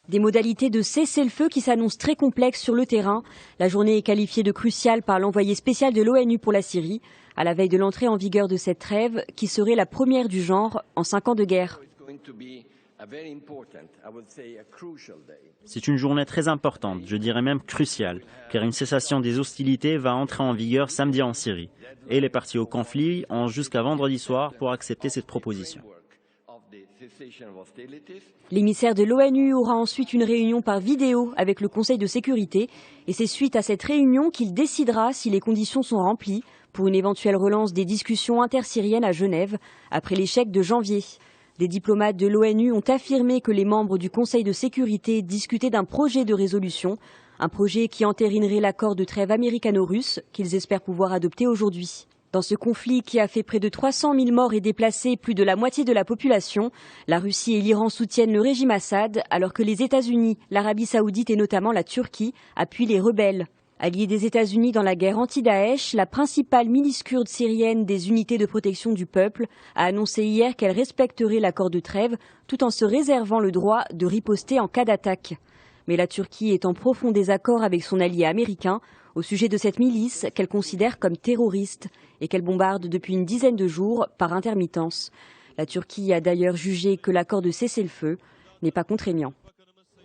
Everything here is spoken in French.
Des modalités de cessez-le-feu qui s'annoncent très complexes sur le terrain. La journée est qualifiée de cruciale par l'envoyé spécial de l'ONU pour la Syrie, à la veille de l'entrée en vigueur de cette trêve, qui serait la première du genre en 5 ans de guerre. C'est une journée très importante, je dirais même cruciale, car une cessation des hostilités va entrer en vigueur samedi en Syrie. Et les parties au conflit ont jusqu'à vendredi soir pour accepter cette proposition. L'émissaire de l'ONU aura ensuite une réunion par vidéo avec le Conseil de sécurité et c'est suite à cette réunion qu'il décidera si les conditions sont remplies pour une éventuelle relance des discussions intersyriennes à Genève après l'échec de janvier. Des diplomates de l'ONU ont affirmé que les membres du Conseil de sécurité discutaient d'un projet de résolution, un projet qui entérinerait l'accord de trêve américano-russe qu'ils espèrent pouvoir adopter aujourd'hui. Dans ce conflit qui a fait près de 300 000 morts et déplacé plus de la moitié de la population, la Russie et l'Iran soutiennent le régime Assad, alors que les États-Unis, l'Arabie saoudite et notamment la Turquie appuient les rebelles. Alliée des États-Unis dans la guerre anti-Daesh, la principale milice kurde syrienne des unités de protection du peuple a annoncé hier qu'elle respecterait l'accord de trêve tout en se réservant le droit de riposter en cas d'attaque. Mais la Turquie est en profond désaccord avec son allié américain au sujet de cette milice qu'elle considère comme terroriste et qu'elle bombarde depuis une dizaine de jours par intermittence. La Turquie a d'ailleurs jugé que l'accord de cessez-le-feu n'est pas contraignant.